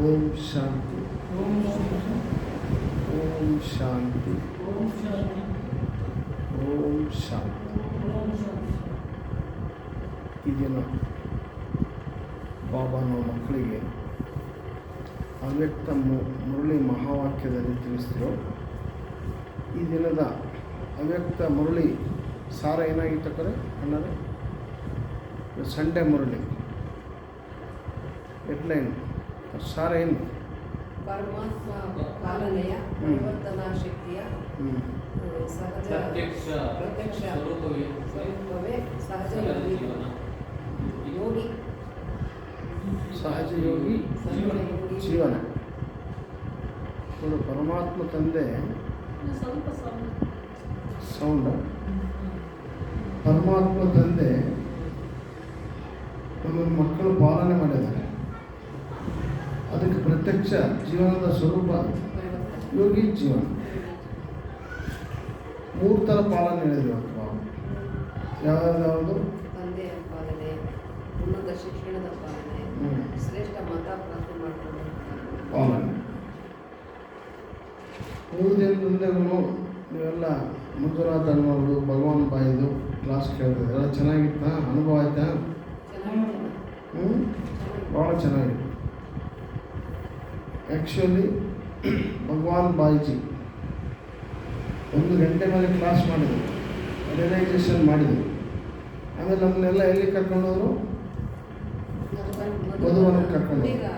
ಓಂ ಶಾಂತಿ. ಓಂ ಶಾಂತಿ. ಓಂ ಶಾಂತಿ. ಈ ದಿನ ಬಾಬಾ ನಮ್ಮ ಮಕ್ಕಳಿಗೆ ಅವ್ಯಕ್ತ ಮುರಳಿ ಮಹಾವಾಕ್ಯದಲ್ಲಿ ತಿಳಿಸಿದ್ರು. ಈ ದಿನದ ಅವ್ಯಕ್ತ ಮುರಳಿ ಸಾರ ಏನಾಗಿತ್ತು ಅಣ್ಣರೇ? ಸಂಡೇ ಮುರಳಿ ಹೆಡ್ಲೈನ್ ಸಾರ ಏನು? ಪರಮಾತ್ಮ ಪಾಲನೆಯ ಪರಿವರ್ತನಾ ಶಕ್ತಿಯ ಸಹಜ ಪ್ರತ್ಯಕ್ಷ ಸ್ವರೂಪವೇ ಸಹಜ ಯೋಗಿ ಸಹಜ ಯೋಗಿ ಜೀವನ. ಪರಮಾತ್ಮ ತಂದೆ ಸೌಂಡ್. ಪರಮಾತ್ಮ ತಂದೆ ನಮ್ಮ ಮಕ್ಕಳು ಪಾಲನೆ ಮಾಡಿದ್ದಾರೆ. ಅದಕ್ಕೆ ಪ್ರತ್ಯಕ್ಷ ಜೀವನದ ಸ್ವರೂಪ ಯೋಗಿ ಜೀವನ. 3 ಥರ ಪಾಲನೆ ಹೇಳಿದ್ರು ಬಾಬು. ಯಾವ್ಯಾವುದು? ತಂದೆಯ ಪಾಲನೆ, ಉನ್ನತ ಶಿಕ್ಷಣದ ಪಾಲನೆ, ಶ್ರೇಷ್ಠ ಮತ ಪ್ರಾಪ್ತಿ ಮಾಡಿಕೊಳ್ಳುವ ಪಾಲನೆ. 3 ದಿನದಿಂದಲೂ ನೀವೆಲ್ಲ ಮಂಜುನಾಥ್ ಅಣ್ಣವ್ರದ್ದು ಭಗವಾನ್ ಬಾಯಿದು ಕ್ಲಾಸ್ ಕೇಳ್ತಿದ್ದೆ. ಎಲ್ಲ ಚೆನ್ನಾಗಿತ್ತಾ? ಅನುಭವ ಆಯ್ತಾ? ಭಾಳ ಚೆನ್ನಾಗಿದೆ. ಆ್ಯಕ್ಚುಲಿ ಭಗವಾನ್ ಬಾಯಿಜಿ 1 ಗಂಟೆ ಮೇಲೆ ಕ್ಲಾಸ್ ಮಾಡಿದರು, ರಿಯಲೈಸೇಷನ್ ಮಾಡಿದರು. ಆಮೇಲೆ ನಮ್ಮನ್ನೆಲ್ಲ ಎಲ್ಲಿ ಕರ್ಕೊಂಡವರು? ಮಧುವನಕ್ಕೆ ಕರ್ಕೊಂಡವರು.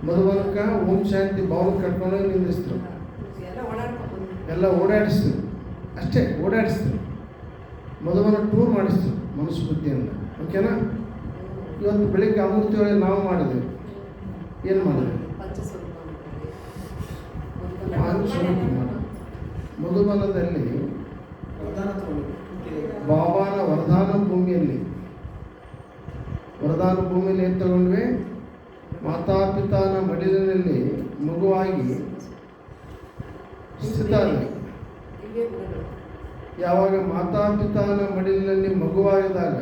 ಮಧುವನಕ್ಕೆ ಓಂ ಶಾಂತಿ ಭವನಕ್ಕೆ ಕರ್ಕೊಂಡೋಗಿ ನಿಲ್ಲಿಸಿದ್ರು. ಎಲ್ಲ ಓಡಾಡಿಸಿದ್ರು, ಅಷ್ಟೇ ಓಡಾಡಿಸಿದ್ರು. ಮಧುವನ ಟೂರ್ ಮಾಡಿಸಿದ್ರು ಮನಸ್ಸು ಬುದ್ಧಿಯಿಂದ. ಓಕೆನಾ? ಇವತ್ತು ಬೆಳಿಗ್ಗೆ ಅಮೃತಿ ಒಳಗೆ ನಾವು ಮಾಡಿದ್ವಿ. ಏನು ಮಾಡಿದ್ವಿ? ಮಧುಬನದಲ್ಲಿ ಬಾಬಾನ ವರದಾನ ಭೂಮಿಯಲ್ಲಿ ಏನು ತಗೊಂಡ್ವಿ? ಮಾತಾಪಿತಾನ ಮಡಿಲಿನಲ್ಲಿ ಮಗುವಾಗಿ ಸ್ಥಿತ. ಯಾವಾಗ ಮಾತಾಪಿತಾನ ಮಡಿಲಿನಲ್ಲಿ ಮಗುವಾಗಿದಾಗ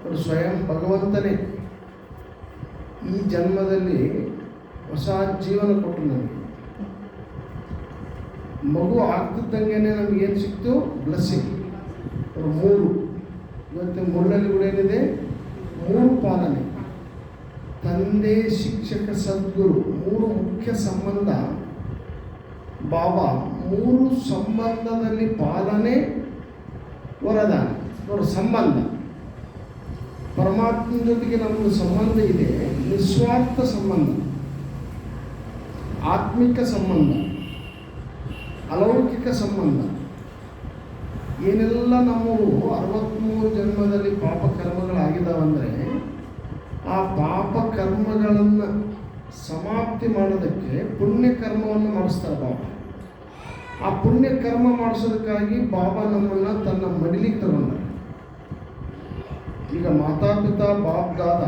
ಅವರು ಸ್ವಯಂ ಭಗವಂತನೇ ಈ ಜನ್ಮದಲ್ಲಿ ಹೊಸ ಜೀವನ ಕೊಟ್ಟು ನಮಗೆ. ಮಗು ಆಗ್ತಿದ್ದಂಗೆ ನಮಗೇನು ಸಿಕ್ತು? ಬ್ಲೆಸ್ಸಿಂಗ್. 3 ಇವತ್ತು ಮುರಳಲ್ಲಿ ಕೂಡ ಏನಿದೆ? 3 ಪಾಲನೆ. ತಂದೆ, ಶಿಕ್ಷಕ, ಸದ್ಗುರು 3 ಮುಖ್ಯ ಸಂಬಂಧ. ಬಾಬಾ 3 ಸಂಬಂಧದಲ್ಲಿ ಪಾಲನೆ, ವರದಾನ. ಅವರ ಸಂಬಂಧ ಪರಮಾತ್ಮನ ಜೊತೆಗೆ ನಮ್ಮದು ಸಂಬಂಧ ಇದೆ. ನಿಸ್ವಾರ್ಥ ಸಂಬಂಧ, ಆತ್ಮಿಕ ಸಂಬಂಧ, ಅಲೌಕಿಕ ಸಂಬಂಧ. ಏನೆಲ್ಲ ನಮ್ಮವು 63 ಜನ್ಮದಲ್ಲಿ ಪಾಪ ಕರ್ಮಗಳಾಗಿದ್ದಾವಂದರೆ ಆ ಪಾಪ ಕರ್ಮಗಳನ್ನು ಸಮಾಪ್ತಿ ಮಾಡೋದಕ್ಕೆ ಪುಣ್ಯ ಕರ್ಮವನ್ನು ಮಾಡಿಸ್ತಾರೆ ಬಾಬಾ. ಆ ಪುಣ್ಯ ಕರ್ಮ ಮಾಡಿಸೋದಕ್ಕಾಗಿ ಬಾಬಾ ನಮ್ಮನ್ನು ತನ್ನ ಮಡಿಲಿಗೆ ತಗೊಂಡ. ಈಗ ಮಾತಾಪಿತಾ ಬಾಪ್ ದಾದ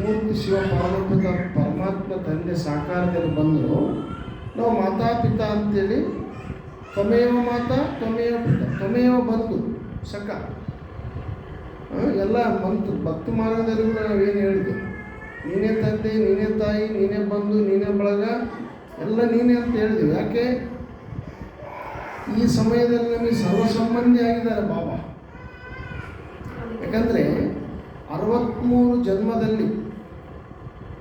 ಮೂರ್ತಿ ಶಿವ ಪಾರ್ವತಿತ ಪರಮಾತ್ಮ ತಂದೆ ಸಾಕಾರದಲ್ಲಿ ಬಂದರು. ನಾವು ಮಾತಾಪಿತಾ ಅಂತೇಳಿ ತ್ವಮೇವ ಮಾತಾ ತ್ವಮೇವ ಪಿತ ತ್ವಮೇವ ಬಂಧು ಸಖ ಎಲ್ಲ ಮಂತ್ರ ಭಕ್ತಿ ಮಾರ್ಗದಲ್ಲಿ ಕೂಡ ನಾವೇನು ಹೇಳಿದ್ವಿ? ನೀನೇ ತಂದೆ, ನೀನೇ ತಾಯಿ, ನೀನೇ ಬಂಧು, ನೀನೇ ಬಳಗ, ಎಲ್ಲ ನೀನೇ ಅಂತ ಹೇಳಿದ್ವಿ. ಯಾಕೆ? ಈ ಸಮಯದಲ್ಲಿ ನಮಗೆ ಸರ್ವಸಂಬಂಧಿ ಆಗಿದ್ದಾರೆ ಬಾಬಾ. ಯಾಕಂದರೆ 63 ಜನ್ಮದಲ್ಲಿ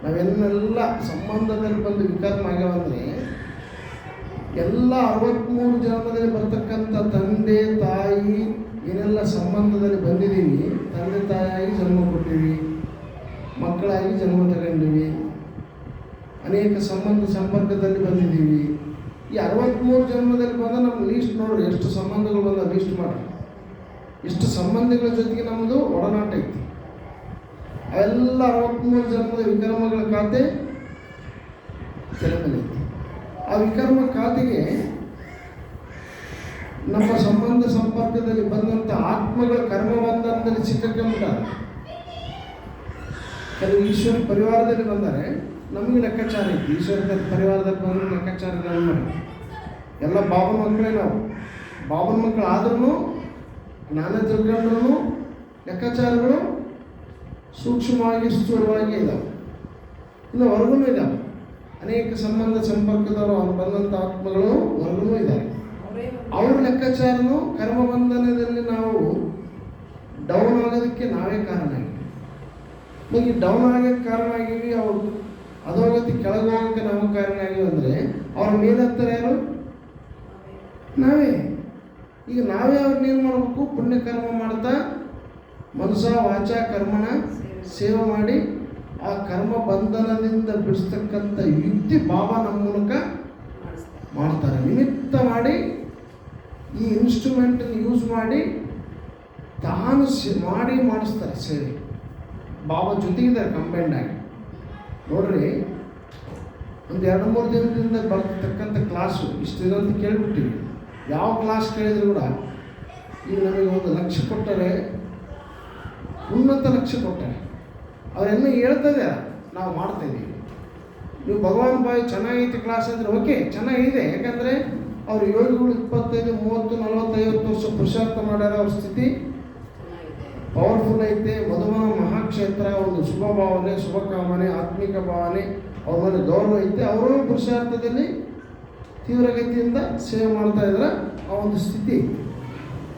ನಾವೆನ್ನೆಲ್ಲ ಸಂಬಂಧದಲ್ಲಿ ಬಂದು ವಿಕರ್ಮ ಆಗ್ಯಾವಂದರೆ ಎಲ್ಲ 63 ಜನ್ಮದಲ್ಲಿ ಬರ್ತಕ್ಕಂಥ ತಂದೆ ತಾಯಿ ಏನೆಲ್ಲ ಸಂಬಂಧದಲ್ಲಿ ಬಂದಿದ್ದೀವಿ. ತಂದೆ ತಾಯಿಯಾಗಿ ಜನ್ಮ ಕೊಟ್ಟಿವಿ, ಮಕ್ಕಳಾಗಿ ಜನ್ಮ ತಗೊಂಡಿವಿ, ಅನೇಕ ಸಂಪರ್ಕದಲ್ಲಿ ಬಂದಿದ್ದೀವಿ. ಈ 63 ಜನ್ಮದಲ್ಲಿ ಬಂದ ನಮ್ಮ ಲೀಸ್ಟ್ ನೋಡ್ರಿ, ಎಷ್ಟು ಸಂಬಂಧಗಳು ಬಂದ ಲೀಸ್ಟ್ ಮಾಡಿ. ಎಷ್ಟು ಸಂಬಂಧಿಗಳ ಜೊತೆಗೆ ನಮ್ಮದು ಒಡನಾಟ ಐತಿ. ಅವೆಲ್ಲ 63 ಜನ್ಮದ ವಿಕರ್ಮಗಳ ಖಾತೆ ತೆಲಂಗಾಣೈತಿ. ಆ ವಿಕರ್ಮ ಖಾತೆಗೆ ನಮ್ಮ ಸಂಬಂಧ ಸಂಪರ್ಕದಲ್ಲಿ ಬಂದಂಥ ಆತ್ಮಗಳ ಕರ್ಮಬಂಧನದಲ್ಲಿ ಸಿಕ್ಕಂಬಿಟ್ಟಾರೆ. ಕೆಲವು ಈಶ್ವರ ಪರಿವಾರದಲ್ಲಿ ಬಂದರೆ ನಮಗೆ ಲೆಕ್ಕಾಚಾರ ಐತಿ. ಈಶ್ವರ ಪರಿವಾರದಲ್ಲಿ ಬಂದರೆ ಲೆಕ್ಕಾಚಾರ ನಮ್ಮ ಎಲ್ಲ ಬಾಬನ ಮಕ್ಕಳೇ. ನಾವು ಬಾಬನ ಮಕ್ಕಳು ಆದ್ರೂ ಜ್ಞಾನ ತಿಳ್ಕೊಂಡ್ರೂ ಲೆಕ್ಕಾಚಾರಗಳು ಸೂಕ್ಷ್ಮವಾಗಿ ಸ್ಥೂಲವಾಗಿ ಇದ್ದಾವೆ. ಇನ್ನು ಹೊರಗೂ ಇದ್ದಾವೆ. ಅನೇಕ ಸಂಬಂಧ ಸಂಪರ್ಕದವರು ಅವ್ರು ಬಂದಂಥ ಆತ್ಮಗಳು ಹೊರಗೂ ಇದ್ದಾರೆ. ಅವ್ರ ಲೆಕ್ಕಾಚಾರನು ಕರ್ಮಬಂಧನದಲ್ಲಿ ನಾವು ಡೌನ್ ಆಗೋದಕ್ಕೆ ನಾವೇ ಕಾರಣ ಆಗಿವಿ. ಈಗ ಡೌನ್ ಆಗೋಕ್ಕೆ ಕಾರಣ ಆಗಿವಿ, ಅವ್ರು ಅಧೋಗತಿ ಕೆಳಗೆ ಹೋಗೋಕ್ಕೆ ನಾವು ಕಾರಣ ಆಗಿವಿ ಅಂದರೆ ಅವ್ರ ಮೇಲತ್ತರ ಯಾರು? ನಾವೇ. ಈಗ ನಾವೇ ಅವ್ರನ್ನ ಏನು ಮಾಡಬೇಕು? ಪುಣ್ಯಕರ್ಮ ಮಾಡ್ತಾ ಮನಸ ವಾಚ ಕರ್ಮಣ ಸೇವೆ ಮಾಡಿ ಆ ಕರ್ಮ ಬಂಧನದಿಂದ ಬಿಡಿಸ್ತಕ್ಕಂಥ ಯುಕ್ತಿ ಬಾಬಾ ನಮ್ಮ ಮೂಲಕ ಮಾಡ್ತಾರೆ. ನಿಮಿತ್ತ ಮಾಡಿ ಈ ಇನ್ಸ್ಟ್ರೂಮೆಂಟನ್ನು ಯೂಸ್ ಮಾಡಿ ತಾನು ಮಾಡಿ ಮಾಡಿಸ್ತಾರೆ ಸೇವೆ. ಬಾಬಾ ಜೊತೆಗಿದ್ದಾರೆ ಕಂಬೈಂಡ್ ಆಗಿ. ನೋಡ್ರಿ, ಒಂದು 2-3 ದಿನದಿಂದ ಬರ್ತಕ್ಕಂಥ ಕ್ಲಾಸು ಇಷ್ಟಿದೆ ಅಂತ ಕೇಳಿಬಿಟ್ಟಿವಿ. ಯಾವ ಕ್ಲಾಸ್ ಕೇಳಿದ್ರು ಕೂಡ ಈಗ ನಮಗೆ 1 ಲಕ್ಷ ಕೊಟ್ಟರೆ, ಉನ್ನತ ಲಕ್ಷ ಕೊಟ್ಟರೆ ಅವರೆಲ್ಲ ಹೇಳ್ತದೆ ನಾವು ಮಾಡ್ತಾಯಿದ್ದೀವಿ. ನೀವು ಭಗವಾನ್ ಬಾಯಿ ಚೆನ್ನಾಗೈತೆ ಕ್ಲಾಸ್ ಅಂದರೆ ಓಕೆ, ಚೆನ್ನಾಗಿದೆ. ಯಾಕಂದರೆ ಅವ್ರ ಯೋಗಿಗಳು 25, 30, 40, 50 ವರ್ಷ ಪುರುಷಾರ್ಥ ಮಾಡ್ಯಾರ. ಅವ್ರ ಸ್ಥಿತಿ ಪವರ್ಫುಲ್ ಐತೆ. ಮಧುವನ ಮಹಾಕ್ಷೇತ್ರ, ಒಂದು ಶುಭ ಭಾವನೆ, ಶುಭ ಕಾಮನೆ, ಆತ್ಮಿಕ ಭಾವನೆ, ಅವ್ರ ಮೇಲೆ ಗೌರವ ಐತೆ. ಅವರು ಪುರುಷಾರ್ಥದಲ್ಲಿ ತೀವ್ರಗತಿಯಿಂದ ಸೇವೆ ಮಾಡ್ತಾ ಇದ್ರೆ ಆ ಒಂದು ಸ್ಥಿತಿ.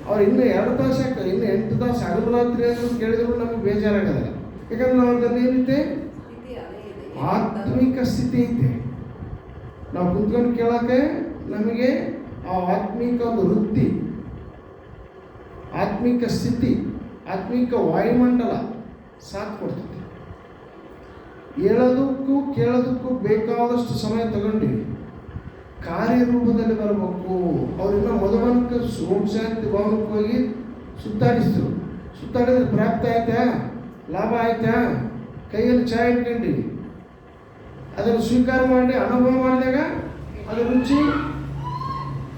ಅವ್ರು ಇನ್ನೂ 2 ತಾಸು ಇನ್ನು 8 ತಾಸು ಹಗಲು ರಾತ್ರಿ ಅಂತ ಕೇಳಿದ್ರು ನಮಗೆ ಬೇಜಾರಾಗಲ್ಲ. ಯಾಕಂದ್ರೆ ಅವ್ರದಲ್ಲಿ ಏನಿದೆ? ಆತ್ಮಿಕ ಸ್ಥಿತಿ ಐತೆ. ನಾವು ಕುತ್ಕೊಂಡು ಕೇಳೋಕ್ಕೆ ನಮಗೆ ಆ ಆತ್ಮಿಕ ಒಂದು ವೃತ್ತಿ, ಆತ್ಮಿಕ ಸ್ಥಿತಿ, ಆತ್ಮಿಕ ವಾಯುಮಂಡಲ ಸಾಥ್ ಕೊಡ್ತದೆ. ಹೇಳೋದಕ್ಕೂ ಕೇಳೋದಕ್ಕೂ ಬೇಕಾದಷ್ಟು ಸಮಯ ತಗೊಂಡಿವಿ. ಕಾರ್ಯರೂಪದಲ್ಲಿ ಬರಬೇಕು. ಅವರಿನ್ನ ಮಧುಬನಕ್ಕೆ ಓಂ ಶಾಂತಿ ಭವನಕ್ಕೆ ಹೋಗಿ ಸುತ್ತಾಡಿಸಿದ್ರು. ಸುತ್ತಾಡಿದ್ರೆ ಪ್ರಾಪ್ತಿ ಆಯ್ತಾ? ಲಾಭ ಆಯ್ತಾ? ಕೈಯಲ್ಲಿ ಚಾಯ್ ಇಟ್ಕೊಂಡ್ರಿ, ಅದನ್ನು ಸ್ವೀಕಾರ ಮಾಡಿ ಅನುಭವ ಮಾಡಿದಾಗ ಅದರ ರುಚಿ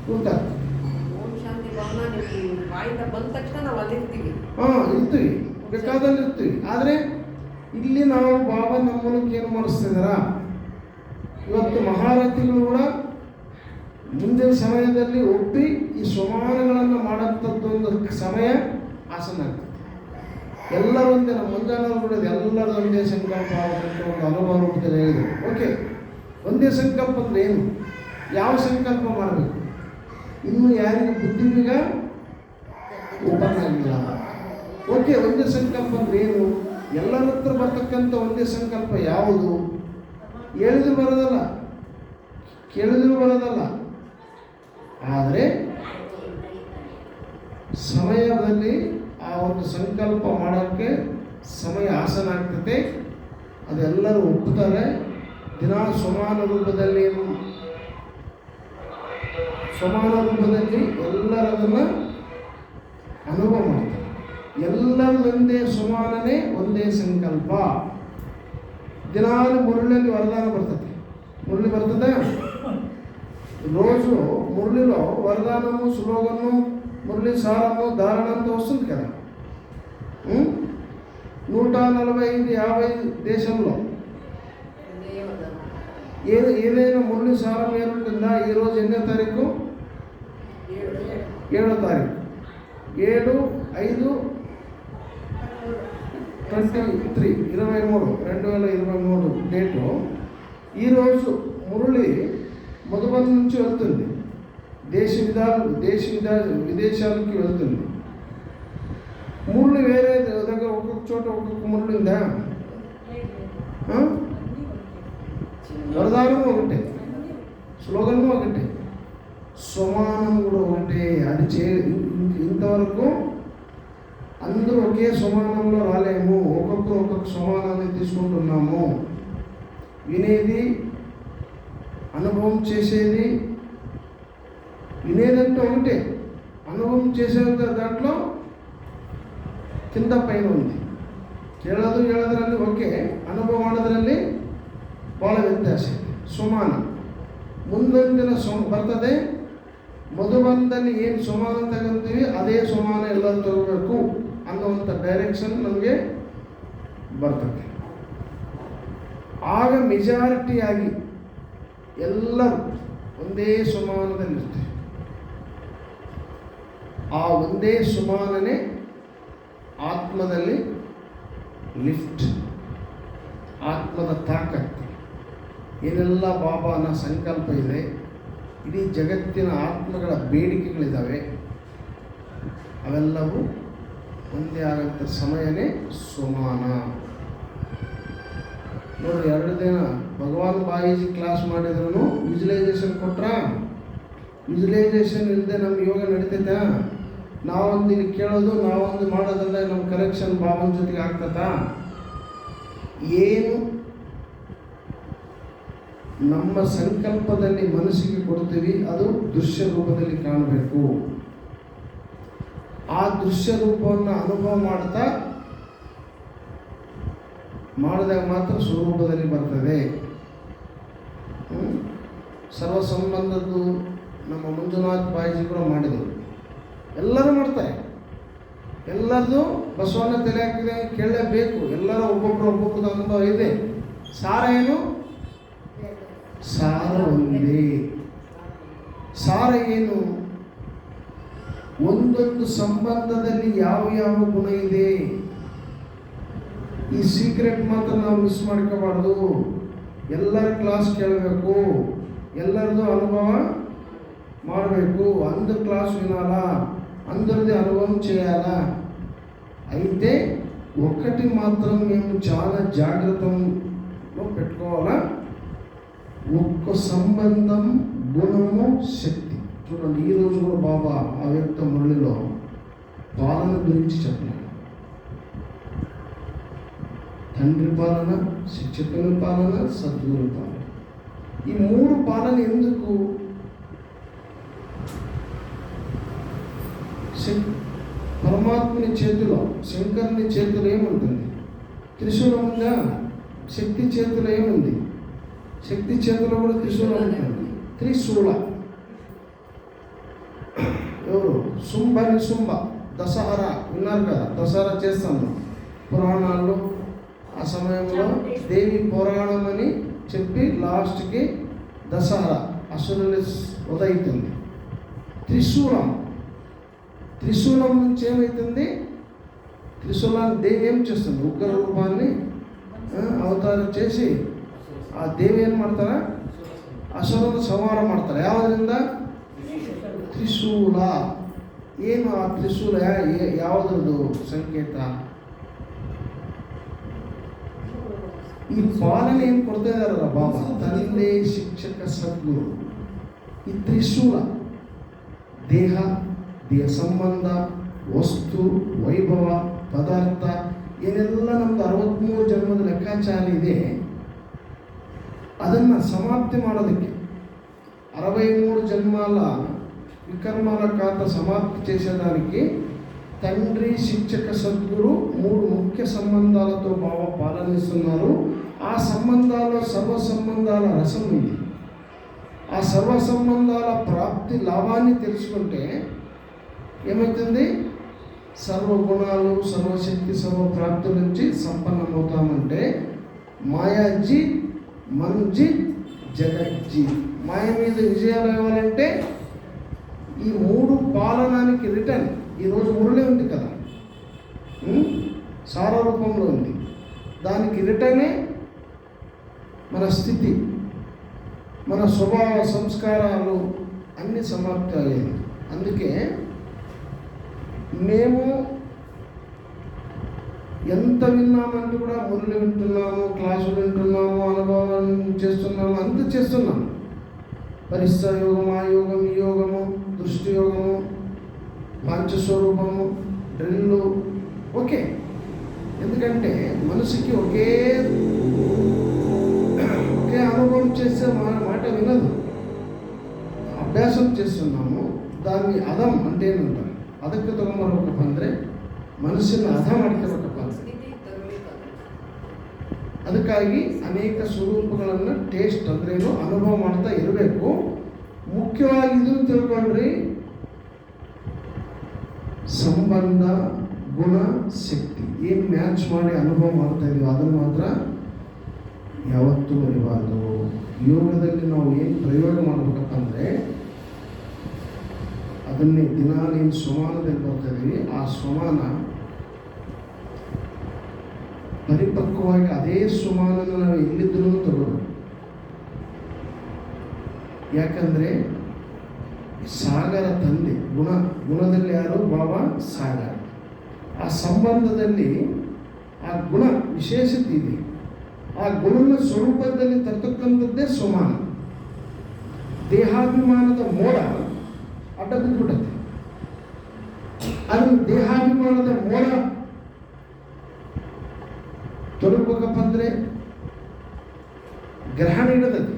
ಗೊತ್ತಾಗ್ತದೆ. ಇರ್ತೀವಿ, ಬೇಕಾದಲ್ಲಿ ಇರ್ತೀವಿ. ಆದರೆ ಇಲ್ಲಿ ನಾವು ಬಾಬಾ ನಮ್ಮ ಮೂಲಕ ಏನು ಮಾಡಿಸ್ತಿದಾರ? ಇವತ್ತು ಮಹಾರಥಿಗಳು ಕೂಡ ಮುಂದಿನ ಸಮಯದಲ್ಲಿ ಒಪ್ಪಿ ಈ ಸ್ವಮಾನಗಳನ್ನು ಮಾಡೋಂಥದ್ದು ಒಂದು ಸಮಯ ಆಸನ ಆಗ್ತದೆ. ಎಲ್ಲರೂ ಒಂದೇ, ನಮ್ಮ ಮುಂಜಾನೆ ಕೂಡ ಎಲ್ಲರೂ ಒಂದೇ ಸಂಕಲ್ಪ ಆಗಬೇಕು ಒಂದು ಅನುಭವ ರೂಪದಲ್ಲಿ ಹೇಳಿದರು. ಓಕೆ, ಒಂದೇ ಸಂಕಲ್ಪ ಅಂದರೆ ಏನು? ಯಾವ ಸಂಕಲ್ಪ ಮಾಡಬೇಕು? ಇನ್ನೂ ಯಾರಿಗೂ ಬುದ್ಧಿಬೀಗ ಓಪನ್ ಆಗಿಲ್ಲ. ಓಕೆ, ಒಂದೇ ಸಂಕಲ್ಪ ಅಂದರೆ ಏನು? ಎಲ್ಲರ ಹತ್ರ ಬರ್ತಕ್ಕಂಥ ಒಂದೇ ಸಂಕಲ್ಪ ಯಾವುದು? ಹೇಳಿದ್ರು ಬರೋದಲ್ಲ, ಕೇಳಿದ್ರು ಬರೋದಲ್ಲ. ಆದರೆ ಸಮಯದಲ್ಲಿ ಆ ಒಂದು ಸಂಕಲ್ಪ ಮಾಡೋಕ್ಕೆ ಸಮಯ ಆಸನ ಆಗ್ತದೆ. ಅದೆಲ್ಲರೂ ಒಪ್ಪುತ್ತಾರೆ. ದಿನ ಸಮಾನ ರೂಪದಲ್ಲಿ ಎಲ್ಲರದನ್ನು ಅನುಭವ ಮಾಡ್ತಾರೆ. ಎಲ್ಲರೂ ಒಂದೇ ಸಮಾನನೇ, ಒಂದೇ ಸಂಕಲ್ಪ. ದಿನಾಲು ಮುರುಳಲ್ಲಿ ವರದಾನ ಬರ್ತದೆ. ಮುರುಳಿ ಬರ್ತದೆ రోజు మురళిలో వరదానము, స్లోగను, మురళి సారము, ధారణ అంతా వస్తుంది కదా. 145-50 దేశంలో ఏదైనా మురళి సారం ఏముంటుందా? ఈరోజు ఎన్నో తారీఖు? 7వ తారీఖు. 7/5/23 డేటు. ఈరోజు మురళి మధుబన్ నుంచి వెళ్తుంది, విదేశాలకి వెళ్తుంది. మురళి వేరే దగ్గర ఒక్కొక్క చోట ఒక్కొక్క మురళి ఉందా? వరదానము ఒకటే, స్లోగను ఒకటే, సమానం కూడా ఒకటే. అది ఇంతవరకు అందరూ ఒకే సమానంలో రాలేము. ఒక్కొక్కరు ఒక్కొక్క సమానాన్ని తీసుకుంటున్నాము. వినేది, అనుభవం చేసేది. వినేదంటే ఒకటే, అనుభవం చేసేది దాంట్లో ಕಿಂದ ಪೈನ ఉంది. ಹೇಳೋದ್ರಲ್ಲಿ ಓಕೆ, ಅನುಭವ ಮಾಡೋದ್ರಲ್ಲಿ ಭಾಳ ವ್ಯತ್ಯಾಸ ಇದೆ. ಸಮಾನ ಮುಂದೊಂದಿನ ಬರ್ತದೆ. ಮಧುಬನದಲ್ಲಿ ಏನು ಸಮಾನ ತಗೊಂತೀವಿ ಅದೇ ಸಮಾನ ಎಲ್ಲರೂ ತಗೋಬೇಕು ಅನ್ನುವಂಥ ಡೈರೆಕ್ಷನ್ ನಮಗೆ ಬರ್ತದೆ. ಆಗ ಮೆಜಾರಿಟಿಯಾಗಿ ಎಲ್ಲರೂ ಒಂದೇ ಸಮಾನದಲ್ಲಿರ್ತೀವಿ. ಆ ಒಂದೇ ಸಮಾನನೇ ಆತ್ಮದಲ್ಲಿ ಲಿಫ್ಟ್, ಆತ್ಮದ ತಾಕತ್ತು. ಏನೆಲ್ಲ ಬಾಬಾನ ಸಂಕಲ್ಪ ಇದೆ, ಇಡೀ ಜಗತ್ತಿನ ಆತ್ಮಗಳ ಬೇಡಿಕೆಗಳಿದ್ದಾವೆ, ಅವೆಲ್ಲವೂ ಒಂದೇ ಆಗಂಥ ಸಮಯನೇ ಸೋಮಾನ. ನೋಡ್ರಿ, 2 ದಿನ ಭಗವಾನ್ ಬಾಯಿಜಿ ಕ್ಲಾಸ್ ಮಾಡಿದ್ರು ವಿಜುವಲೈಸೇಷನ್ ಕೊಟ್ರ. ವಿಜುವಲೈಸೇಷನ್ ಇಲ್ಲದೆ ನಮ್ಮ ಯೋಗ ನಡೀತೈತಾ? ನಾವೊಂದು ಇಲ್ಲಿ ಕೇಳೋದು, ನಾವೊಂದು ಮಾಡೋದಂದ್ರೆ ನಮ್ಮ ಕಲೆಕ್ಷನ್ ಬಾಬನ ಜೊತೆಗೆ ಆಗ್ತದ? ಏನು ನಮ್ಮ ಸಂಕಲ್ಪದಲ್ಲಿ ಮನಸ್ಸಿಗೆ ಕೊಡ್ತೀವಿ ಅದು ದೃಶ್ಯ ರೂಪದಲ್ಲಿ ಕಾಣಬೇಕು. ಆ ದೃಶ್ಯ ರೂಪವನ್ನು ಅನುಭವ ಮಾಡಿದಾಗ ಮಾತ್ರ ಸ್ವರೂಪದಲ್ಲಿ ಬರ್ತದೆ. ಸರ್ವ ಸಂಬಂಧದ್ದು ನಮ್ಮ ಮಂಜುನಾಥ್ ಬಾಯಿಜಿ ಕೂಡ ಮಾಡಿದರು. ಎಲ್ಲರೂ ಮಾಡ್ತಾರೆ, ಎಲ್ಲರದು ಬಸವಣ್ಣ ತಲೆ ಹಾಕಿದೆ ಕೇಳಲೇಬೇಕು. ಎಲ್ಲರ ಒಬ್ಬೊಬ್ಬರದ್ದು ಅನುಭವ ಇದೆ. ಸಾರ ಏನು? ಸಾರ ಒಂದೇ. ಸಾರ ಏನು? ಒಂದೊಂದು ಸಂಬಂಧದಲ್ಲಿ ಯಾವ ಯಾವ ಗುಣ ಇದೆ. ಈ ಸೀಕ್ರೆಟ್ ಮಾತ್ರ ನಾವು ಮಿಸ್ ಮಾಡ್ಕೋಬಾರ್ದು. ಎಲ್ಲರ ಕ್ಲಾಸ್ ಕೇಳಬೇಕು, ಎಲ್ಲರದು ಅನುಭವ ಮಾಡಬೇಕು. అందరు క్లాస్ వినాలా, అందరిది అనుభవం చేయాలా. అయితే ఒక్కటి మాత్రం మేము చాలా జాగ్రత్తలో పెట్టుకోవాలా, ఒక్క సంబంధం, గుణము, శక్తి. చూడండి, ఈరోజు కూడా బాబా అవ్యక్త మురళిలో పాలన గురించి చెప్పినాడు. తండ్రి పాలన, శిక్షకుని పాలన, సద్గురు పాలన. ఈ 3 పాలన ఎందుకు? పరమాత్మని చేతిలో, శంకరుని చేతిలో ఏముంటుంది? త్రిశూలం ఉందా? శక్తి చేతిలో ఏముంది? శక్తి చేతిలో కూడా త్రిశూలం ఉంటుంది. త్రిశూల ఎవరు? శుంభ నిశుంభ. దసహరా విన్నారు కదా, దసహరా చేస్తాము పురాణాల్లో. ఆ సమయంలో దేవి పురాణం అని చెప్పి లాస్ట్కి దసహరా అసురుని ఉదయితుంది. త్రిశూలం, త్రిశూలం నుంచి ఏమవుతుంది? త్రిశూలాన్ని దేవి ఏం చేస్తుంది? ఉగ్ర రూపాన్ని ಅವತಾರ చేసి ಆ ದೇವಿ ಏನು ಮಾಡ್ತಾರೆ? ಅಸುರನ ಸಂಹಾರ ಮಾಡ್ತಾರೆ. ಯಾವುದರಿಂದ? ತ್ರಿಶೂಲ. ಏನು ಆ ತ್ರಿಶೂಲ? ಯಾವುದ್ರದ್ದು ಸಂಕೇತ? ಈ ಪಾಲನೆ ಏನು ಕೊಡ್ತಾ ಇದ್ದಾರಲ್ಲ ಬಾಬಾ, ತಂದೆ, ಶಿಕ್ಷಕ, ಸದ್ಗುರು. ಈ ತ್ರಿಶೂಲ ದೇಹ, ದೇಹ ಸಂಬಂಧ, ವಸ್ತು, ವೈಭವ, ಪದಾರ್ಥ ಏನೆಲ್ಲ ನಮ್ಮದು 63 ಜನ್ಮದ ಲೆಕ್ಕಾಚಾರ ಇದೆ, ಅದನ್ನು ಸಮಾಪ್ತಿ ಮಾಡೋದಕ್ಕೆ 63 జన్మాల వికర్మాల ఖాతా సమాప్తి చేసేదానికి తండ్రి, శిక్షక, సద్గురు 3 ముఖ్య సంబంధాలతో బాబా పాలనిస్తున్నారు. ఆ సంబంధాల్లో సర్వ సంబంధాల రసం ఉంది. ఆ సర్వ సంబంధాల ప్రాప్తి లాభాన్ని తెలుసుకుంటే ఏమవుతుంది? సర్వగుణాలు, సర్వశక్తి, సర్వప్రాప్తి నుంచి సంపన్నమవుతామంటే మాయాజీత్, మన్జిత్, జగజ్జీత్. మాయ మీద విజయాలు ఇవ్వాలంటే ఈ 3 పాలనానికి రిటర్న్. ఈరోజు మురళి ఉంది కదా, సార రూపంలో ఉంది. దానికి రిటర్నే మన స్థితి, మన స్వభావ, సంస్కారాలు అన్నీ సమాప్తి అయ్యేది. అందుకే మేము ఎంత విన్నామంటే కూడా మురళి వింటున్నాము, క్లాసులు వింటున్నాము, అనుభవం చేస్తున్నాము, అంత చేస్తున్నాము. పరిస్థ యోగం, ఆ యోగం, ఈ యోగము, దృష్టి యోగము, పంచస్వరూపము, డ్రిల్లు ఓకే. ఎందుకంటే మనసుకి ఒకే అనుభవం చేసే మాట వినదు. ಅಭ್ಯಾಸ చేస్తున్నాము. దాన్ని ಅದಂ అంటే ಏನಂತಾರೆ? ಅದಕ್ಕೆ ತಗೊಂಬರ್ಬೇಕಪ್ಪ ಅಂದರೆ ಮನಸ್ಸನ್ನು ಅಧ ಮಾಡ್ಕೋಬೇಕಪ್ಪ ಅಂದರೆ. ಅದಕ್ಕಾಗಿ ಅನೇಕ ಸ್ವರೂಪಗಳನ್ನು ಟೇಸ್ಟ್ ಅಂದ್ರೇನು ಅನುಭವ ಮಾಡ್ತಾ ಇರಬೇಕು. ಮುಖ್ಯವಾಗಿ ಇದನ್ನು ತಿಳ್ಕೊಂಡ್ರಿ, ಸಂಬಂಧ, ಗುಣ, ಶಕ್ತಿ ಏನು ಮ್ಯಾಚ್ ಮಾಡಿ ಅನುಭವ ಮಾಡ್ತಾ ಇದೀವಿ ಅದನ್ನು ಮಾತ್ರ ಯಾವತ್ತೂ ಮರಿಬಾರ್ದು. ಯೋಗದಲ್ಲಿ ನಾವು ಏನು ಪ್ರಯೋಗ ಮಾಡಬೇಕಪ್ಪ ಅಂದರೆ ಅದನ್ನೇ ದಿನಾಲೇನು ಸ್ವಮಾನದಲ್ಲಿ ಬರ್ತಾ ಇದೀವಿ, ಆ ಸ್ವಮಾನ ಪರಿಪಕ್ವವಾಗಿ ಅದೇ ಸ್ವಮಾನನ ನಾವು ಎಲ್ಲಿದ್ರೂ ತಗೋಬೇಕು. ಯಾಕಂದರೆ ಸಾಗರ ತಂದೆ ಗುಣದಲ್ಲಿ ಯಾರು? ಬಾಬಾ ಸಾಗರ. ಆ ಸಂಬಂಧದಲ್ಲಿ ಆ ಗುಣ ವಿಶೇಷತೆ ಇದೆ. ಆ ಗುಣನ ಸ್ವರೂಪದಲ್ಲಿ ತರ್ತಕ್ಕಂಥದ್ದೇ ಸೋಮಾನ. ದೇಹಾಭಿಮಾನದ ಮೋಡ ಅಡ್ಡ ಬಿದ್ದುಬಿಟ್ಟದೆ. ಅದನ್ನು ದೇಹಾಭಿಮಾನದ ಮೋಡ ತೊಡಗಬೇಕಪ್ಪ ಅಂದರೆ ಗ್ರಹಣ ಇಡದದೆ.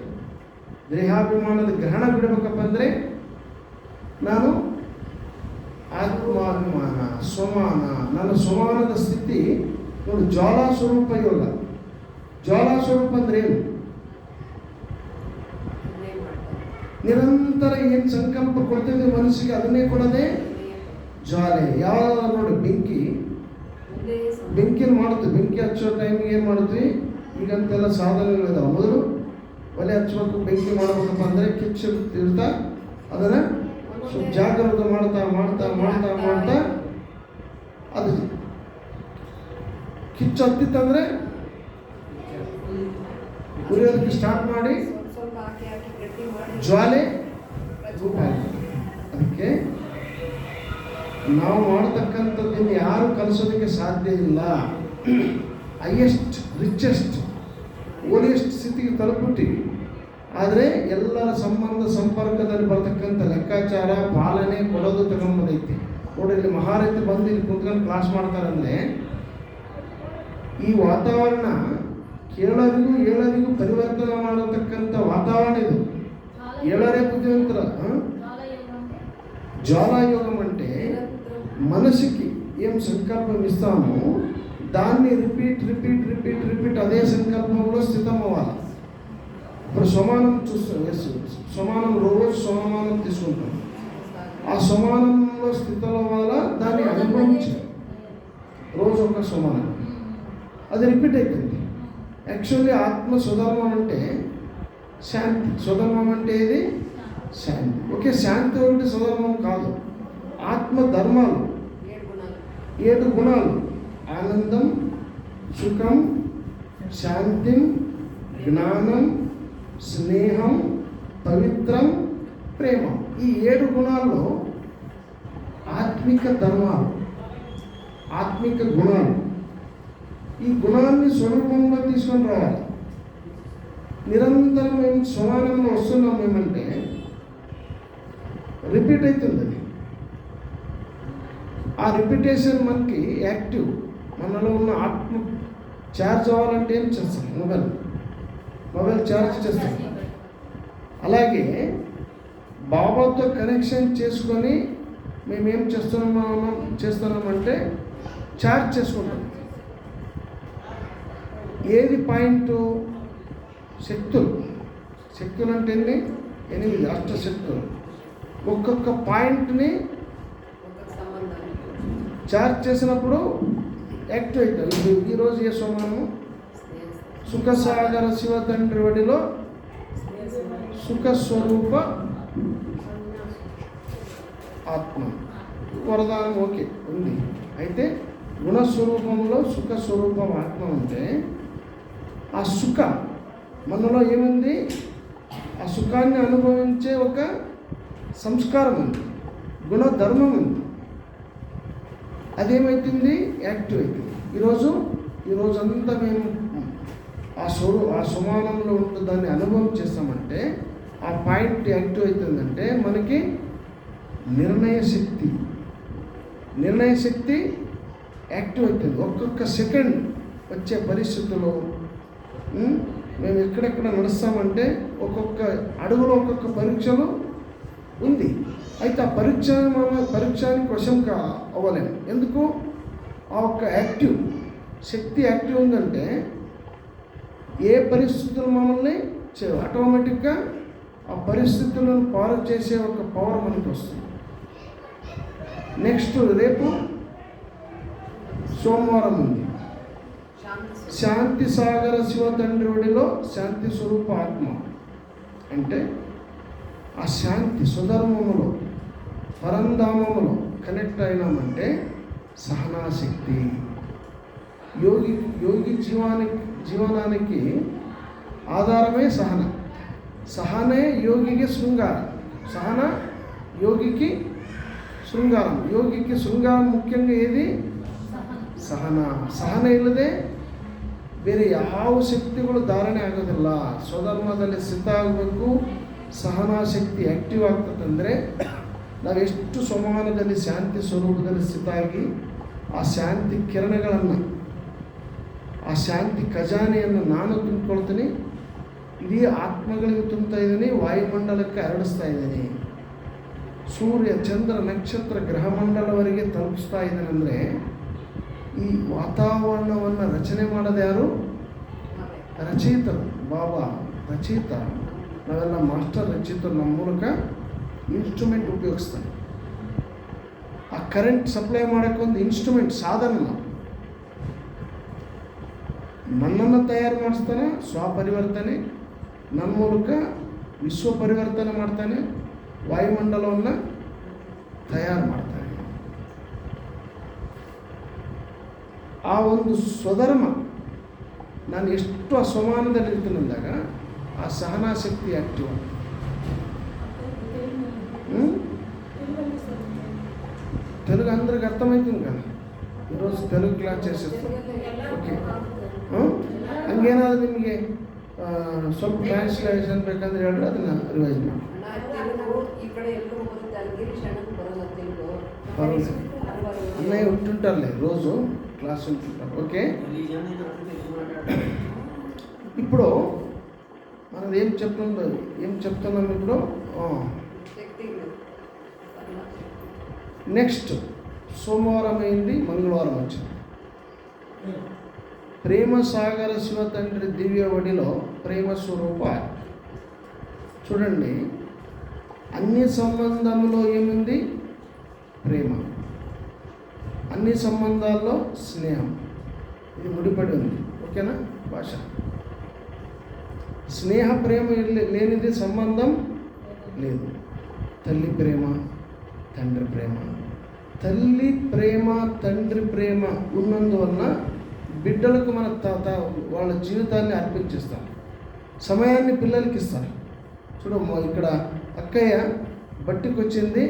ದೇಹಾಭಿಮಾನದ ಗ್ರಹಣ ಬಿಡಬೇಕಪ್ಪ ಅಂದರೆ ನಾನು ಆತ್ಮಾಭಿಮಾನ, ಸ್ವಮಾನ, ನನ್ನ ಸ್ವಮಾನದ ಸ್ಥಿತಿ ನೋಡಿ. ಜ್ವಾಲಾ ಸ್ವರೂಪ ಯೋಗ. ಜ್ವಾಲಾ ಸ್ವರೂಪ ಅಂದ್ರೆ ಏನು? ನಿರಂತರ ಏನು ಸಂಕಲ್ಪ ಕೊಡ್ತಿದ್ದೆ ಮನಸ್ಸಿಗೆ ಅದನ್ನೇ ಕೊಡದೆ ಜ್ವಾಲೆ. ಯಾವ ನೋಡಿ, ಬೆಂಕಿಯನ್ನು ಮಾಡುತ್ತೆ. ಬೆಂಕಿ ಹಚ್ಚೋ ಟೈಮಿಗೆ ಏನು ಮಾಡುತ್ತೀವಿ? ಈಗಂತೆಲ್ಲ ಸಾಧನಗಳಿದಾವೆ. ಮೊದಲು ಒಲೆ ಹಚ್ಚಬೇಕು, ಬೆಂಕಿ ಮಾಡಬೇಕಪ್ಪ ಅಂದರೆ ಕಿಚ್ಚಿರ್ತಾ ಅದನ್ನು ಸ್ವಲ್ಪ ಜಾಗೃತ ಮಾಡ್ತಾ ಮಾಡ್ತಾ ಮಾಡ್ತಾ ಮಾಡ್ತಾ ಅದು ಕಿಚ್ಚು ಹತ್ತಿತ್ತಂದರೆ ಉರಿಯೋದಕ್ಕೆ ಸ್ಟಾರ್ಟ್ ಮಾಡಿ ಜ್ವಾಲೆ ರೂಪ ಆಗ್ತದೆ. ಅದಕ್ಕೆ ನಾವು ಮಾಡತಕ್ಕಂಥದ್ದನ್ನು ಯಾರು ಕಲಿಸೋದಕ್ಕೆ ಸಾಧ್ಯ ಇಲ್ಲ. ಹೈಯೆಸ್ಟ್, ರಿಚೆಸ್ಟ್, ಓಲಿಯೆಸ್ಟ್ ಸ್ಥಿತಿಗೆ ತಲುಪಿಬಿಟ್ಟಿವಿ. ಆದರೆ ಎಲ್ಲರ ಸಂಬಂಧ ಸಂಪರ್ಕದಲ್ಲಿ ಬರ್ತಕ್ಕಂಥ ಲೆಕ್ಕಾಚಾರ ಪಾಲನೆ ಕೊಡೋದು ತಗೊಂಬಂದೈತಿ. ನೋಡಿ, ಇಲ್ಲಿ ಮಹಾರಥಿ ಬಂದು ಇಲ್ಲಿ ಕುತ್ಕೊಂಡು ಕ್ಲಾಸ್ ಮಾಡ್ತಾರಂದರೆ ಈ ವಾತಾವರಣ ಕೇಳೋರಿಗೂ ಹೇಳೋರಿಗೂ ಪರಿವರ್ತನೆ ಮಾಡತಕ್ಕಂಥ ವಾತಾವರಣ ಇದು. ಹೇಳೋರೇ ಬುದ್ಧಿವಂತರ. జ్వాలాయోగం అంటే మనసుకి ఏం సంకల్పం ఇస్తామో దాన్ని రిపీట్ అదే సంకల్పంలో స్థితం అవ్వాలి. ఇప్పుడు సమానం చూస్తాం, సమానం రోజు సమానం తీసుకుంటాం. ఆ సమానంలో స్థితం అవ్వాలా, దాన్ని అనుభవించాలి. రోజు ఒక సమానం అది రిపీట్ అవుతుంది. యాక్చువల్లీ ఆత్మ స్వధర్మం అంటే శాంతి. స్వధర్మం అంటే ఇది శాంతి. ఓకే, శాంతి ఒకటి స్వధర్మం కాదు. ఆత్మ ధర్మాలు 7 గుణాలు: ఆనందం, సుఖం, శాంతిం, జ్ఞానం, స్నేహం, పవిత్రం, ప్రేమ. ఈ 7 గుణాల్లో ఆత్మిక ధర్మాలు, ఆత్మిక గుణాలు. ఈ గుణాన్ని స్వరూపంలో తీసుకొని రావాలి. నిరంతరం మేము సమానంలో వస్తున్నాం ఏమంటే రిపీట్ అవుతుంది. అది ఆ రిపిటేషన్ మనకి యాక్టివ్. మనలో ఉన్న ఆత్మ ఛార్జ్ అవ్వాలంటే ఏం చేస్తాం? మొబైల్ ఛార్జ్ చేస్తాం. అలాగే బాబాతో కనెక్షన్ చేసుకొని మేమేం చేస్తున్నామంటే ఛార్జ్ చేసుకుంటాం. ఏది పాయింట్? శక్తులు అంటే 8 అష్టశక్తులు. ఒక్కొక్క పాయింట్ని ఛార్జ్ చేసినప్పుడు యాక్టివ్ అవుతుంది. ఈరోజు ఏ సోమవారం? సుఖసాగర శివ తండ్రి వడిలో సుఖస్వరూప ఆత్మ వరదానం ఓకే ఉంది. అయితే గుణస్వరూపంలో సుఖస్వరూపం ఆత్మ ఉంటే ఆ సుఖ మనలో ఏముంది? ఆ సుఖాన్ని అనుభవించే ఒక సంస్కారం ఉంది, గుణధర్మం ఉంది. అదేమవుతుంది? యాక్టివ్ అవుతుంది. ఈరోజంతా మేము ఆ సమానంలో ఉంటూ దాన్ని అనుభవం చేస్తామంటే ఆ పాయింట్ యాక్టివ్ అవుతుందంటే మనకి నిర్ణయ శక్తి యాక్టివ్ అవుతుంది. ఒక్కొక్క సెకండ్ వచ్చే పరిస్థితుల్లో మేము ఎక్కడెక్కడ నడుస్తామంటే ఒక్కొక్క అడుగులో ఒక్కొక్క పరీక్షలు ఉంది. అయితే ఆ పరీక్షానికి వశం అవ్వలేము. ఎందుకు? ఆ ఒక్క శక్తి యాక్టివ్ ఉందంటే ఏ పరిస్థితులు మమ్మల్ని ఆటోమేటిక్గా ఆ పరిస్థితులను పారు చేసే ఒక పవర్ మనకి వస్తుంది. నెక్స్ట్ రేపు సోమవారం ఉంది. శాంతి సాగర శివ తండ్రి ఒడిలో శాంతి స్వరూప ఆత్మ అంటే ఆ శాంతి స్వధర్మములో పరంధామములో కనెక్ట్ అయినామంటే సహనాశక్తి. యోగి జీవనానికి ఆధారమే సహనే యోగికి శృంగారం, సహన యోగికి శృంగారం. ಯೋಗಿಗೆ ಶೃಂಗಾರ ಮುಖ್ಯಂగా ಏದಿ ಸಹನ. ಸಹನ ಇಲ್ಲದೆ ಬೇರೆ ಯಾವ ಶಕ್ತಿಗಳು ಧಾರಣೆ ಆಗೋದಿಲ್ಲ. ಸ್ವಧರ್ಮದಲ್ಲಿ ಸ್ಥಿತ ಆಗಬೇಕು, ಸಹನಾ ಶಕ್ತಿ ಆ್ಯಕ್ಟಿವ್ ಆಗ್ತದಂದರೆ ನಾವೆಷ್ಟು ಸಮಾನದಲ್ಲಿ ಶಾಂತಿ ಸ್ವರೂಪದಲ್ಲಿ ಸ್ಥಿತ ಆಗಿ ಆ ಶಾಂತಿ ಕಿರಣಗಳನ್ನು, ಆ ಶಾಂತಿ ಖಜಾನೆಯನ್ನು ನಾನು ತುಂಬಿಕೊಳ್ತೀನಿ, ಇಡೀ ಆತ್ಮಗಳಿಗೆ ತುಂಬ್ತಾ ಇದ್ದೀನಿ, ವಾಯುಮಂಡಲಕ್ಕೆ ಹರಡಿಸ್ತಾ ಇದ್ದೀನಿ, ಸೂರ್ಯ ಚಂದ್ರ ನಕ್ಷತ್ರ ಗ್ರಹಮಂಡಲವರೆಗೆ ತಲುಪಿಸ್ತಾ ಇದ್ದಾನೆ. ಅಂದರೆ ಈ ವಾತಾವರಣವನ್ನು ರಚನೆ ಮಾಡೋದು ಯಾರು? ರಚಯಿತರು. ಬಾಬಾ ರಚಯಿತ, ನಾವೆಲ್ಲ ಮಾಸ್ಟರ್ ರಚಯಿತರು. ನಮ್ಮ ಮೂಲಕ ಇನ್ಸ್ಟ್ರೂಮೆಂಟ್ ಉಪಯೋಗಿಸ್ತಾನೆ. ಆ ಕರೆಂಟ್ ಸಪ್ಲೈ ಮಾಡೋಕ್ಕೆ ಒಂದು ಇನ್ಸ್ಟ್ರೂಮೆಂಟ್, ಸಾಧನ. ನನ್ನನ್ನು ತಯಾರು ಮಾಡಿಸ್ತಾನೆ, ಸ್ವಪರಿವರ್ತನೆ. ನನ್ನ ಮೂಲಕ ವಿಶ್ವ ಪರಿವರ್ತನೆ ಮಾಡ್ತಾನೆ, ವಾಯುಮಂಡಲವನ್ನು ತಯಾರು ಮಾಡ್ತಾನೆ. ಆ ಒಂದು ಸ್ವಧರ್ಮ ನಾನು ಎಷ್ಟು ಅಸಮಾನದಲ್ಲಿ ಇರ್ತೀನಿ ಅಂದಾಗ ಆ ಸಹನಾಶಕ್ತಿ ಆ್ಯಕ್ಟಿವ್. తెలుగు అందరికి అర్థమవుతుంది కదా. ఈరోజు తెలుగు క్లాస్ చేసేస్తాం. ఓకే, ಹಂಗೇನಾದ್ರು ನಿಮಗೆ ಸ್ವಲ್ಪ ಟ್ರಾನ್ಸ್ಲೇಷನ್ ಬೇಕಂದ್ರೆ ಹೇಳಿದ್ರೆ ಅದನ್ನು ರಿವೈಸ್ ಮಾಡಿ. అన్నయ్య ఉంటుంటారులే, రోజు క్లాస్ ఉంటుంటారు. ఓకే, ఇప్పుడు మనం ఏం చెప్తున్నాం ఇప్పుడు. నెక్స్ట్ సోమవారం అయింది, మంగళవారం వచ్చింది. ప్రేమ సాగర శివ తండ్రి దివ్య వడిలో ప్రేమ స్వరూప. చూడండి, అన్ని సంబంధంలో ఏముంది? ప్రేమ. అన్ని సంబంధాల్లో స్నేహం, ఇది ముడిపడి ఉంది. ఓకేనా? భాష స్నేహ ప్రేమ లేనిది సంబంధం లేదు. తల్లి ప్రేమ, తండ్రి ప్రేమ. తల్లి ప్రేమ, తండ్రి ప్రేమ ఉన్నందువలన బిడ్డలకు మన వాళ్ళ జీవితాన్ని అర్పించేస్తాం, సమయాన్ని పిల్లలకి ఇస్తారు. చూడమ్మా, ఇక్కడ అక్కయ్య బట్టికి వచ్చింది,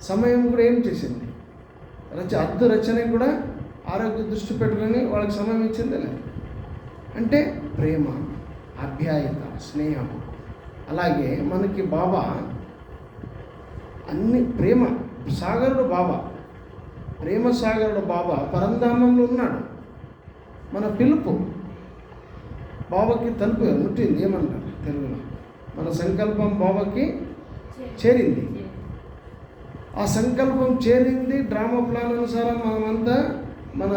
సమయం కూడా ఏం చేసింది? అర్ధ రచనకి కూడా ఆరోగ్య దృష్టి పెట్టుకొని వాళ్ళకి సమయం ఇచ్చింది. అంటే ప్రేమ, ఆప్యాయత, స్నేహం. అలాగే మనకి బాబా అన్ని ప్రేమ సాగరుడు బాబా, ప్రేమ సాగరుడు బాబా పరంధామంలో ఉన్నాడు. మన పిలుపు బాబాకి తలుపు ముట్టింది. ఏమన్నారు తెలుగులో? మన సంకల్పం బాబాకి చేరింది. ఆ సంకల్పం చేరింది. డ్రామా ప్లాన్ అనుసారం మనమంతా మన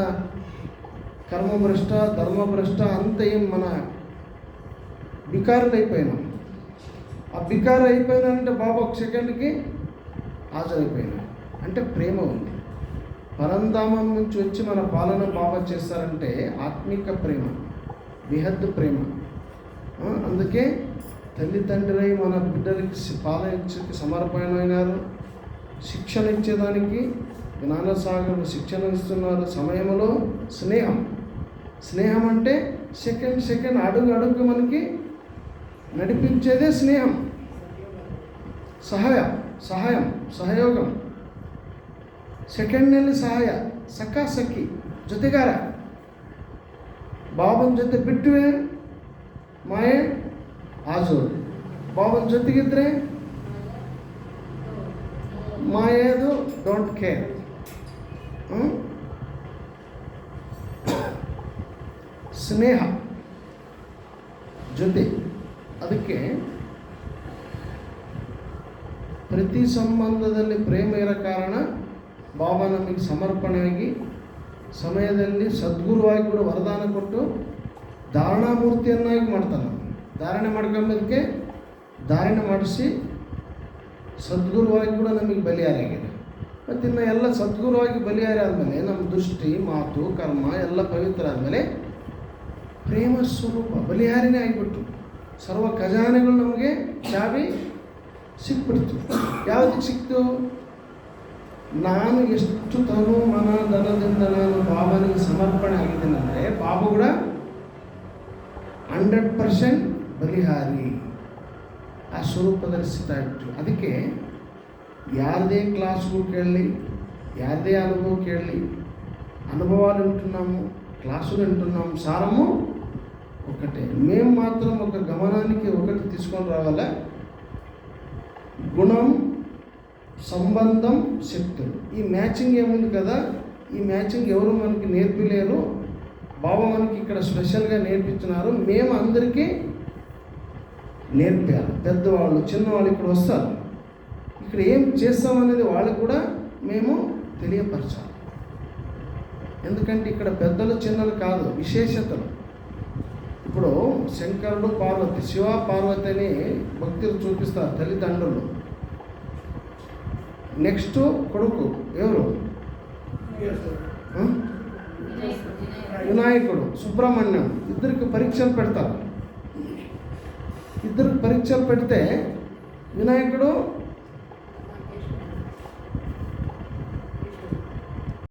కర్మభ్రష్ట, ధర్మభ్రష్ట అంతా ఏం మన బికారులు అయిపోయినాం. ఆ బికారు అయిపోయినానంటే బాబా ఒక సెకండ్కి హాజరైపోయినా అంటే ప్రేమ ఉంది. పరంధామం నుంచి వచ్చి మన పాలన బాబా చేస్తారంటే ఆత్మిక ప్రేమ, బేహద్దు ప్రేమ. అందుకే తల్లి తండ్రి మన బిడ్డలకి పాలనకి సమర్పణమైనారు. శిక్షణ ఇచ్చేదానికి జ్ఞానసాగరుడు శిక్షణ ఇస్తున్నారు. సమయంలో స్నేహం. స్నేహం అంటే సెకండ్ అడుగు అడుగు మనకి నడిపించేదే స్నేహం. సహాయం, సహయోగం. ಸೆಕೆಂಡ್ನಲ್ಲಿ ಸಹಾಯ, ಸಖಿ, ಜೊತೆಗಾರ. ಬಾಬನ ಜೊತೆ ಬಿಟ್ಟುವೆ ಮಾಯೆ ಹಾಜರು. ಬಾಬನ ಜೊತೆಗಿದ್ರೆ ಮಾಯೇದು ಡೋಂಟ್ ಕೇರ್. ಸ್ನೇಹ ಜೊತೆ. ಅದಕ್ಕೆ ಪ್ರತಿ ಸಂಬಂಧದಲ್ಲಿ ಪ್ರೇಮ ಇರೋ ಕಾರಣ ಬಾಬಾ ನಮಗೆ ಸಮರ್ಪಣೆಯಾಗಿ ಸಮಯದಲ್ಲಿ ಸದ್ಗುರುವಾಗಿ ಕೂಡ ವರದಾನ ಕೊಟ್ಟು ಧಾರಣಾಮೂರ್ತಿಯನ್ನಾಗಿ ಮಾಡ್ತಾನೆ. ಧಾರಣೆ ಮಾಡ್ಕೊಂಬದಕ್ಕೆ ಧಾರಣೆ ಮಾಡಿಸಿ ಸದ್ಗುರುವಾಗಿ ಕೂಡ ನಮಗೆ ಬಲಿಯಾರಾಗಿದೆ. ಮತ್ತು ಇನ್ನು ಎಲ್ಲ ಸದ್ಗುರುವಾಗಿ ಬಲಿಯಾರಿ ಆದಮೇಲೆ ನಮ್ಮ ದೃಷ್ಟಿ, ಮಾತು, ಕರ್ಮ ಎಲ್ಲ ಪವಿತ್ರ ಆದಮೇಲೆ ಪ್ರೇಮ ಸ್ವರೂಪ ಬಲಿಹಾರಿನೇ ಆಗಿಬಿಟ್ಟು ಸರ್ವ ಖಜಾನೆಗಳು ನಮಗೆ ಚಾವಿ ಸಿಕ್ಬಿಡ್ತು. ಯಾವುದಕ್ಕೆ ಸಿಕ್ತು? ನಾನು ಎಷ್ಟು ತನು ಮನ ಧನದಿಂದ ನಾನು ಬಾಬನಿಗೆ ಸಮರ್ಪಣೆ ಆಗಿದ್ದೇನೆಂದರೆ ಬಾಬು ಕೂಡ 100% ಬಲಿಹಾರಿ. ಆ ಸ್ವರೂಪದಲ್ಲಿ ಸ್ಥಿತ ಆಗ್ಬಿಟ್ಟು. ಅದಕ್ಕೆ యారదే క్లాసుకు వెళ్ళి యారదే అనుభవంకి వెళ్ళి అనుభవాలు వింటున్నాము, క్లాసులు వింటున్నాము, సారము ఒకటే. మేము మాత్రం ఒక గమనానికి ఒకటి తీసుకొని రావాలా, గుణం, సంబంధం, శక్తులు. ఈ మ్యాచింగ్ ఏముంది కదా, ఈ మ్యాచింగ్ ఎవరు మనకి నేర్పిలేరు. బాబా మనకి ఇక్కడ స్పెషల్గా నేర్పించినారు. మేము అందరికీ నేర్పాలి. పెద్దవాళ్ళు చిన్నవాళ్ళు ఇక్కడ వస్తారు, ఇక్కడ ఏం చేస్తామనేది వాళ్ళకు కూడా మేము తెలియపరచాలి. ఎందుకంటే ఇక్కడ పెద్దలు చిన్నలు కాదు, విశేషతలు. ఇప్పుడు శంకరుడు పార్వతి, శివ పార్వతి అని భక్తులు చూపిస్తారు తల్లిదండ్రులు. నెక్స్ట్ కొడుకు ఎవరు? వినాయకుడు, సుబ్రహ్మణ్యం. ఇద్దరికి పరీక్షలు పెడతారు. ఇద్దరికి పరీక్షలు పెడితే వినాయకుడు